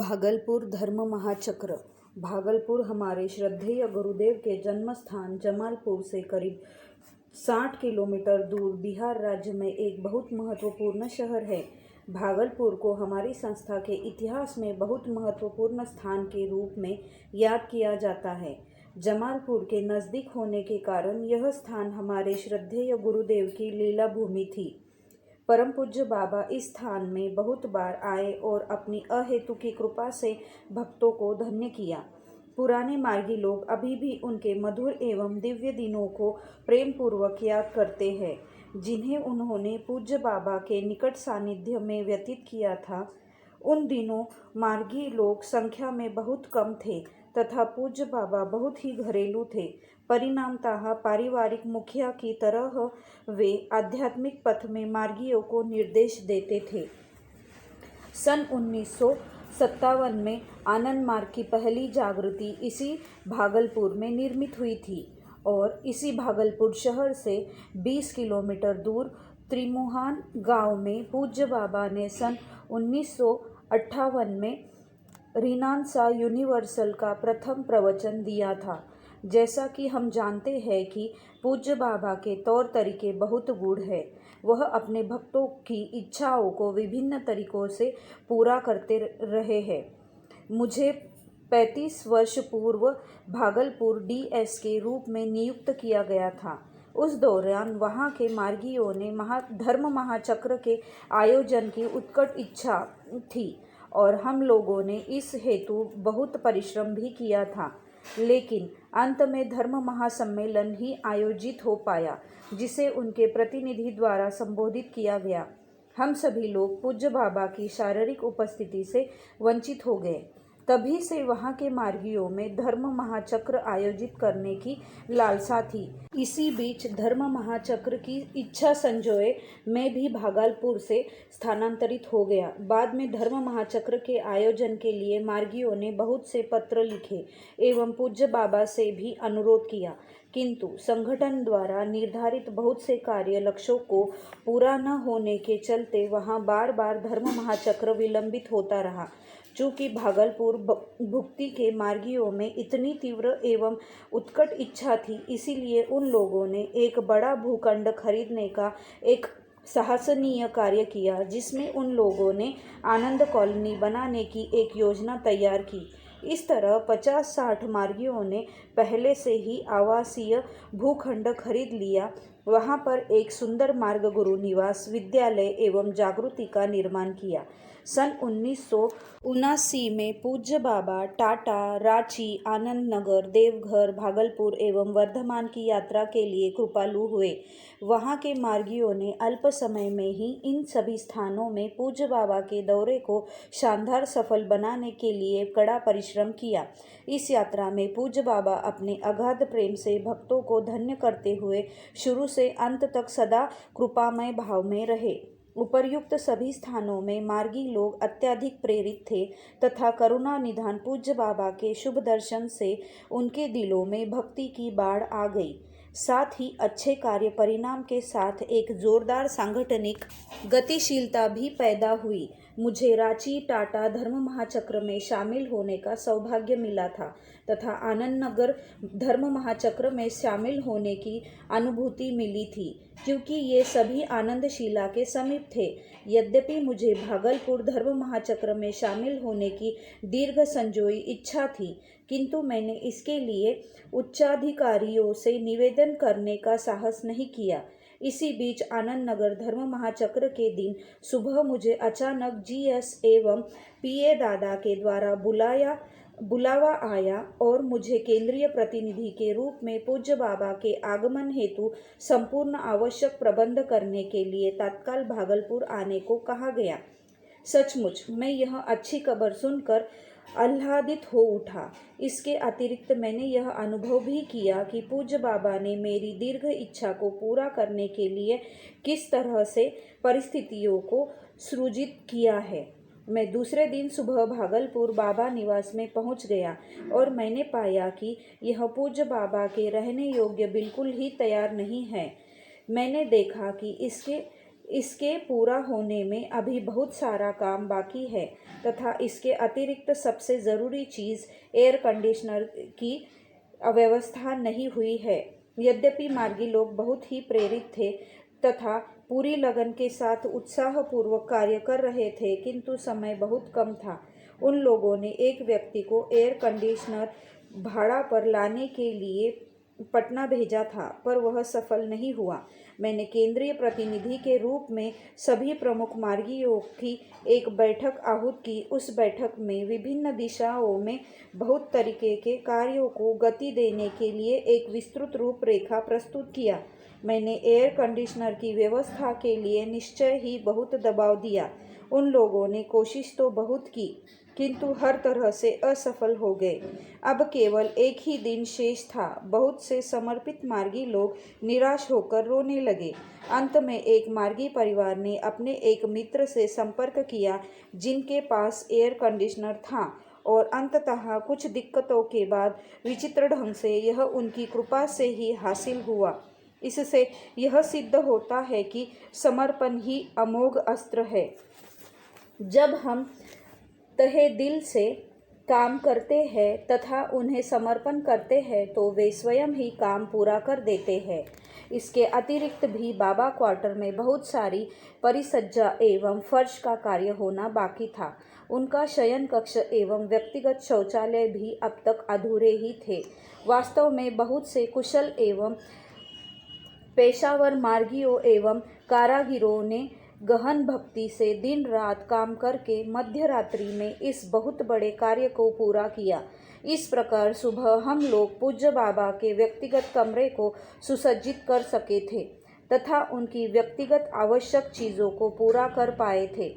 भागलपुर धर्म महाचक्र। भागलपुर हमारे श्रद्धेय गुरुदेव के जन्म स्थान जमालपुर से करीब 60 किलोमीटर दूर बिहार राज्य में एक बहुत महत्वपूर्ण शहर है। भागलपुर को हमारी संस्था के इतिहास में बहुत महत्वपूर्ण स्थान के रूप में याद किया जाता है। जमालपुर के नज़दीक होने के कारण यह स्थान हमारे श्रद्धेय गुरुदेव की लीला भूमि थी। परम पूज्य बाबा इस स्थान में बहुत बार आए और अपनी अहेतु की कृपा से भक्तों को धन्य किया। पुराने मार्गी लोग अभी भी उनके मधुर एवं दिव्य दिनों को प्रेम पूर्वक याद करते हैं, जिन्हें उन्होंने पूज्य बाबा के निकट सानिध्य में व्यतीत किया था। उन दिनों मार्गी लोग संख्या में बहुत कम थे तथा पूज्य बाबा बहुत ही घरेलू थे। परिणामतः पारिवारिक मुखिया की तरह वे आध्यात्मिक पथ में मार्गियों को निर्देश देते थे। सन 1957 में आनंद मार्ग की पहली जागृति इसी भागलपुर में निर्मित हुई थी और इसी भागलपुर शहर से 20 किलोमीटर दूर त्रिमुहान गांव में पूज्य बाबा ने सन 1958 में रिनानसा यूनिवर्सल का प्रथम प्रवचन दिया था। जैसा कि हम जानते हैं कि पूज्य बाबा के तौर तरीके बहुत गूढ़ है। वह अपने भक्तों की इच्छाओं को विभिन्न तरीकों से पूरा करते रहे हैं। मुझे 35 वर्ष पूर्व भागलपुर डीएस के रूप में नियुक्त किया गया था। उस दौरान वहाँ के मार्गियों ने धर्म महाचक्र के आयोजन की उत्कट इच्छा थी और हम लोगों ने इस हेतु बहुत परिश्रम भी किया था, लेकिन अंत में धर्म महासम्मेलन ही आयोजित हो पाया, जिसे उनके प्रतिनिधि द्वारा संबोधित किया गया। हम सभी लोग पूज्य बाबा की शारीरिक उपस्थिति से वंचित हो गए। तभी से वहाँ के मार्गियों में धर्म महाचक्र आयोजित करने की लालसा थी। इसी बीच धर्म महाचक्र की इच्छा संजोए मैं भी भागलपुर से स्थानांतरित हो गया। बाद में धर्म महाचक्र के आयोजन के लिए मार्गियों ने बहुत से पत्र लिखे एवं पूज्य बाबा से भी अनुरोध किया, किंतु संगठन द्वारा निर्धारित बहुत से कार्य लक्ष्यों को पूरा न होने के चलते वहाँ बार बार धर्म महाचक्र विलंबित होता रहा। चूँकि भागलपुर भुक्ति के मार्गियों में इतनी तीव्र एवं उत्कट इच्छा थी, इसीलिए उन लोगों ने एक बड़ा भूखंड खरीदने का एक साहसनीय कार्य किया, जिसमें उन लोगों ने आनंद कॉलोनी बनाने की एक योजना तैयार की। इस तरह 50-60 मार्गियों ने पहले से ही आवासीय भूखंड खरीद लिया। वहाँ पर एक सुंदर मार्ग गुरु निवास, विद्यालय एवं जागृति का निर्माण किया। सन 1979 में पूज्य बाबा टाटा, रांची, आनंद नगर, देवघर, भागलपुर एवं वर्धमान की यात्रा के लिए कृपालु हुए। वहाँ के मार्गियों ने अल्प समय में ही इन सभी स्थानों में पूज्य बाबा के दौरे को शानदार सफल बनाने के लिए कड़ा परिश्रम किया। इस यात्रा में पूज्य बाबा अपने अगाध प्रेम से भक्तों को धन्य करते हुए शुरू से अंत तक सदा कृपामय भाव में रहे। उपर्युक्त सभी स्थानों में मार्गी लोग अत्यधिक प्रेरित थे तथा करुणा निधान पूज्य बाबा के शुभ दर्शन से उनके दिलों में भक्ति की बाढ़ आ गई। साथ ही अच्छे कार्य परिणाम के साथ एक जोरदार सांगठनिक गतिशीलता भी पैदा हुई। मुझे रांची टाटा धर्म महाचक्र में शामिल होने का सौभाग्य मिला था तथा आनंद नगर धर्म महाचक्र में शामिल होने की अनुभूति मिली थी, क्योंकि ये सभी आनंदशिला के समीप थे। यद्यपि मुझे भागलपुर धर्म महाचक्र में शामिल होने की दीर्घ संजोई इच्छा थी, किंतु मैंने इसके लिए उच्चाधिकारियों से निवेदन करने का साहस नहीं किया। इसी बीच आनंद नगर धर्म महाचक्र के दिन सुबह मुझे अचानक जीएस एवं पीए दादा के द्वारा बुलावा आया और मुझे केंद्रीय प्रतिनिधि के रूप में पूज्य बाबा के आगमन हेतु संपूर्ण आवश्यक प्रबंध करने के लिए तत्काल भागलपुर आने को कहा गया। सचमुच मैं यह अच्छी खबर सुनकर आह्लादित हो उठा। इसके अतिरिक्त मैंने यह अनुभव भी किया कि पूज्य बाबा ने मेरी दीर्घ इच्छा को पूरा करने के लिए किस तरह से परिस्थितियों को सृजित किया है। मैं दूसरे दिन सुबह भागलपुर बाबा निवास में पहुंच गया और मैंने पाया कि यह पूज्य बाबा के रहने योग्य बिल्कुल ही तैयार नहीं है। मैंने देखा कि इसके इसके पूरा होने में अभी बहुत सारा काम बाकी है तथा इसके अतिरिक्त सबसे ज़रूरी चीज़ एयर कंडीशनर की अव्यवस्था नहीं हुई है। यद्यपि मार्गी लोग बहुत ही प्रेरित थे तथा पूरी लगन के साथ उत्साहपूर्वक कार्य कर रहे थे, किंतु समय बहुत कम था। उन लोगों ने एक व्यक्ति को एयर कंडीशनर भाड़ा पर लाने के लिए पटना भेजा था, पर वह सफल नहीं हुआ। मैंने केंद्रीय प्रतिनिधि के रूप में सभी प्रमुख मार्गियों की एक बैठक आहूत की। उस बैठक में विभिन्न दिशाओं में बहुत तरीके के कार्यों को गति देने के लिए एक विस्तृत रूपरेखा प्रस्तुत किया। मैंने एयर कंडीशनर की व्यवस्था के लिए निश्चय ही बहुत दबाव दिया। उन लोगों ने कोशिश तो बहुत की, किंतु हर तरह से असफल हो गए। अब केवल एक ही दिन शेष था। बहुत से समर्पित मार्गी लोग निराश होकर रोने लगे। अंत में एक मार्गी परिवार ने अपने एक मित्र से संपर्क किया जिनके पास एयर कंडीशनर था, और अंततः कुछ दिक्कतों के बाद विचित्र ढंग से यह उनकी कृपा से ही हासिल हुआ। इससे यह सिद्ध होता है कि समर्पण ही अमोघ अस्त्र है। जब हम तहे दिल से काम करते हैं तथा उन्हें समर्पण करते हैं तो वे स्वयं ही काम पूरा कर देते हैं। इसके अतिरिक्त भी बाबा क्वार्टर में बहुत सारी परिसज्जा एवं फर्श का कार्य होना बाकी था। उनका शयन कक्ष एवं व्यक्तिगत शौचालय भी अब तक अधूरे ही थे। वास्तव में बहुत से कुशल एवं पेशावर मार्गियों एवं कारागिरों ने गहन भक्ति से दिन रात काम करके मध्य रात्रि में इस बहुत बड़े कार्य को पूरा किया। इस प्रकार सुबह हम लोग पूज्य बाबा के व्यक्तिगत कमरे को सुसज्जित कर सके थे तथा उनकी व्यक्तिगत आवश्यक चीज़ों को पूरा कर पाए थे।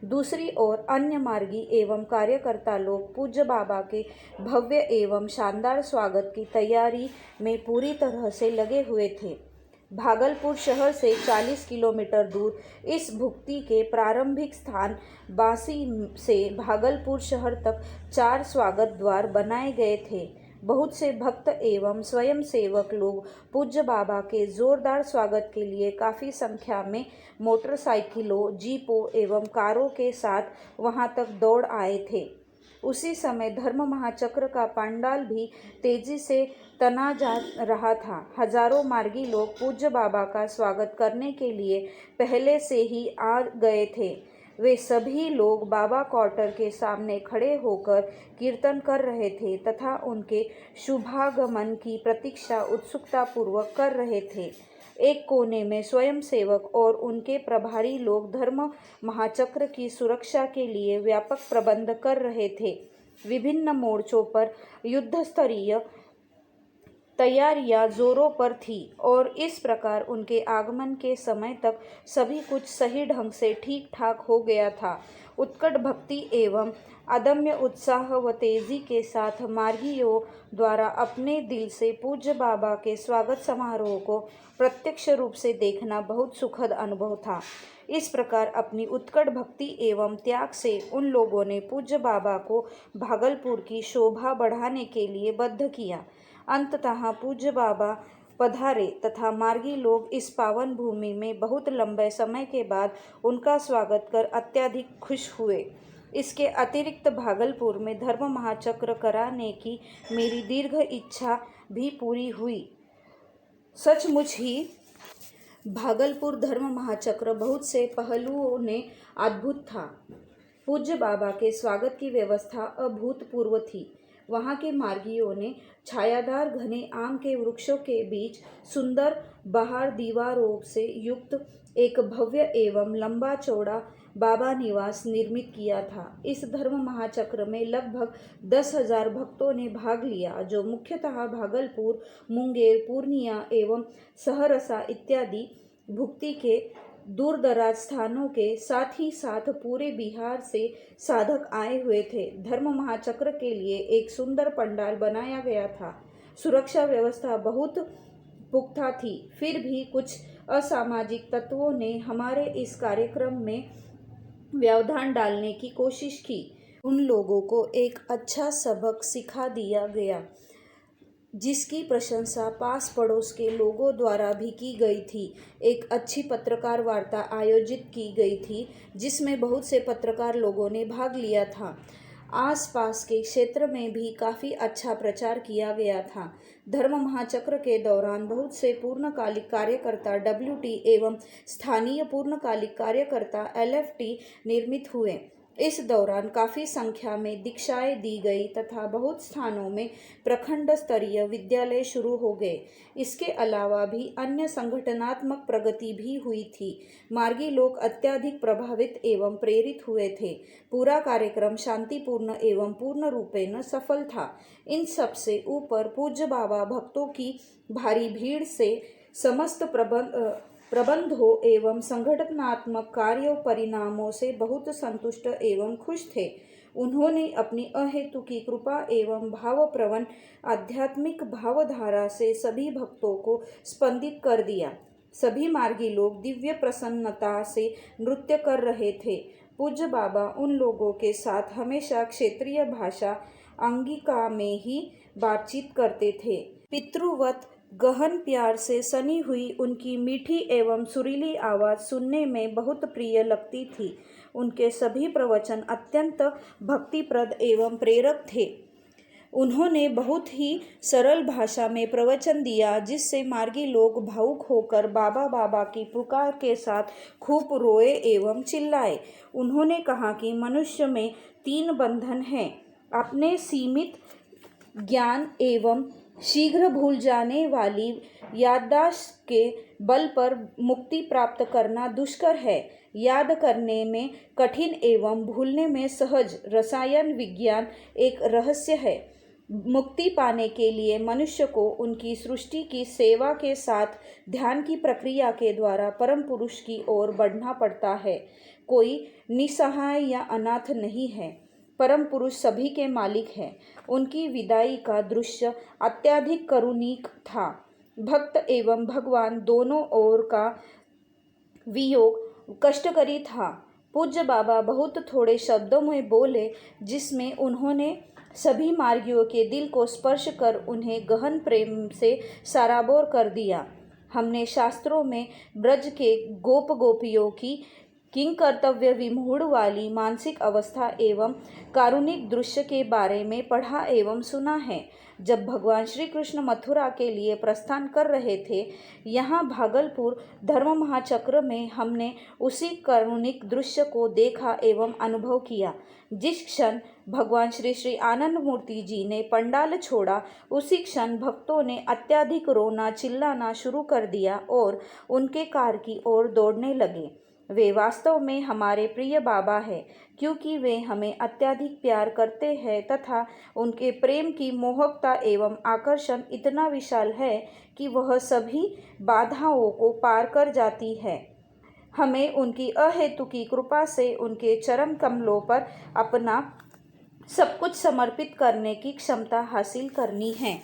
दूसरी ओर अन्य मार्गी एवं कार्यकर्ता लोग पूज्य बाबा के भव्य एवं शानदार स्वागत की तैयारी में पूरी तरह से लगे हुए थे। भागलपुर शहर से 40 किलोमीटर दूर इस भुक्ति के प्रारंभिक स्थान बासी से भागलपुर शहर तक 4 स्वागत द्वार बनाए गए थे। बहुत से भक्त एवं स्वयंसेवक लोग पूज्य बाबा के जोरदार स्वागत के लिए काफ़ी संख्या में मोटरसाइकिलों, जीपों एवं कारों के साथ वहां तक दौड़ आए थे। उसी समय धर्म महाचक्र का पंडाल भी तेजी से तना जा रहा था। हजारों मार्गी लोग पूज्य बाबा का स्वागत करने के लिए पहले से ही आ गए थे। वे सभी लोग बाबा क्वार्टर के सामने खड़े होकर कीर्तन कर रहे थे तथा उनके शुभागमन की प्रतीक्षा उत्सुकतापूर्वक कर रहे थे। एक कोने में स्वयंसेवक और उनके प्रभारी लोग धर्म महाचक्र की सुरक्षा के लिए व्यापक प्रबंध कर रहे थे। विभिन्न मोर्चों पर युद्धस्तरीय तैयारियां जोरों पर थी और इस प्रकार उनके आगमन के समय तक सभी कुछ सही ढंग से ठीक ठाक हो गया था। उत्कट भक्ति एवं अदम्य उत्साह व तेजी के साथ मार्गियों द्वारा अपने दिल से पूज्य बाबा के स्वागत समारोह को प्रत्यक्ष रूप से देखना बहुत सुखद अनुभव था। इस प्रकार अपनी उत्कट भक्ति एवं त्याग से उन लोगों ने पूज्य बाबा को भागलपुर की शोभा बढ़ाने के लिए बद्ध किया। अंततः पूज्य बाबा पधारे तथा मार्गी लोग इस पावन भूमि में बहुत लंबे समय के बाद उनका स्वागत कर अत्यधिक खुश हुए। इसके अतिरिक्त भागलपुर में धर्म महाचक्र कराने की मेरी दीर्घ इच्छा भी पूरी हुई। सचमुच ही भागलपुर धर्म महाचक्र बहुत से पहलुओं ने अद्भुत था। पूज्य बाबा के स्वागत की व्यवस्था अभूतपूर्व थी। वहाँ के मार्गियों ने छायादार घने आम के वृक्षों के बीच सुंदर बहार दीवारों से युक्त एक भव्य एवं लंबा चौड़ा बाबा निवास निर्मित किया था। इस धर्म महाचक्र में लगभग 10,000 भक्तों ने भाग लिया, जो मुख्यतः भागलपुर, मुंगेर, पूर्णिया एवं सहरसा इत्यादि भुक्ति के दूर दराज स्थानों के साथ ही साथ पूरे बिहार से साधक आए हुए थे। धर्म महाचक्र के लिए एक सुंदर पंडाल बनाया गया था। सुरक्षा व्यवस्था बहुत पुख्ता थी। फिर भी कुछ असामाजिक तत्वों ने हमारे इस कार्यक्रम में व्यवधान डालने की कोशिश की। उन लोगों को एक अच्छा सबक सिखा दिया गया। जिसकी प्रशंसा पास पड़ोस के लोगों द्वारा भी की गई थी। एक अच्छी पत्रकार वार्ता आयोजित की गई थी जिसमें बहुत से पत्रकार लोगों ने भाग लिया था। आसपास के क्षेत्र में भी काफ़ी अच्छा प्रचार किया गया था। धर्म महाचक्र के दौरान बहुत से पूर्णकालिक कार्यकर्ता WT एवं स्थानीय पूर्णकालिक कार्यकर्ता LFT निर्मित हुए। इस दौरान काफ़ी संख्या में दीक्षाएं दी गई तथा बहुत स्थानों में प्रखंड स्तरीय विद्यालय शुरू हो गए। इसके अलावा भी अन्य संगठनात्मक प्रगति भी हुई थी। मार्गी लोग अत्यधिक प्रभावित एवं प्रेरित हुए थे। पूरा कार्यक्रम शांतिपूर्ण एवं पूर्ण रूपेण सफल था। इन सब से ऊपर पूज्य बाबा भक्तों की भारी भीड़ से समस्त प्रबंधों एवं संगठनात्मक कार्यों परिणामों से बहुत संतुष्ट एवं खुश थे। उन्होंने अपनी अहेतुकी कृपा एवं भावप्रवण आध्यात्मिक भावधारा से सभी भक्तों को स्पंदित कर दिया। सभी मार्गी लोग दिव्य प्रसन्नता से नृत्य कर रहे थे। पूज्य बाबा उन लोगों के साथ हमेशा क्षेत्रीय भाषा अंगिका में ही बातचीत करते थे। पितृवत गहन प्यार से सनी हुई उनकी मीठी एवं सुरीली आवाज़ सुनने में बहुत प्रिय लगती थी। उनके सभी प्रवचन अत्यंत भक्तिप्रद एवं प्रेरक थे। उन्होंने बहुत ही सरल भाषा में प्रवचन दिया जिससे मार्गी लोग भावुक होकर बाबा बाबा की पुकार के साथ खूब रोए एवं चिल्लाए। उन्होंने कहा कि मनुष्य में 3 बंधन हैं। अपने सीमित ज्ञान एवं शीघ्र भूल जाने वाली याददाश्त के बल पर मुक्ति प्राप्त करना दुष्कर है। याद करने में कठिन एवं भूलने में सहज रसायन विज्ञान एक रहस्य है। मुक्ति पाने के लिए मनुष्य को उनकी सृष्टि की सेवा के साथ ध्यान की प्रक्रिया के द्वारा परम पुरुष की ओर बढ़ना पड़ता है। कोई निसहाय या अनाथ नहीं है। परम पुरुष सभी के मालिक हैं। उनकी विदाई का दृश्य अत्यधिक करुणिक था। भक्त एवं भगवान दोनों ओर का वियोग कष्टकरी था। पूज्य बाबा बहुत थोड़े शब्दों में बोले जिसमें उन्होंने सभी मार्गियों के दिल को स्पर्श कर उन्हें गहन प्रेम से सराबोर कर दिया। हमने शास्त्रों में ब्रज के गोप गोपियों की किंकर्तव्य विमूढ़ वाली मानसिक अवस्था एवं कारुणिक दृश्य के बारे में पढ़ा एवं सुना है। जब भगवान श्री कृष्ण मथुरा के लिए प्रस्थान कर रहे थे, यहाँ भागलपुर धर्म महाचक्र में हमने उसी कारुणिक दृश्य को देखा एवं अनुभव किया। जिस क्षण भगवान श्री श्री आनंद मूर्ति जी ने पंडाल छोड़ा, उसी क्षण भक्तों ने अत्यधिक रोना चिल्लाना शुरू कर दिया और उनके कार की ओर दौड़ने लगे। वे वास्तव में हमारे प्रिय बाबा हैं, क्योंकि वे हमें अत्यधिक प्यार करते हैं तथा उनके प्रेम की मोहकता एवं आकर्षण इतना विशाल है कि वह सभी बाधाओं को पार कर जाती है। हमें उनकी अहेतुकी कृपा से उनके चरण कमलों पर अपना सब कुछ समर्पित करने की क्षमता हासिल करनी है।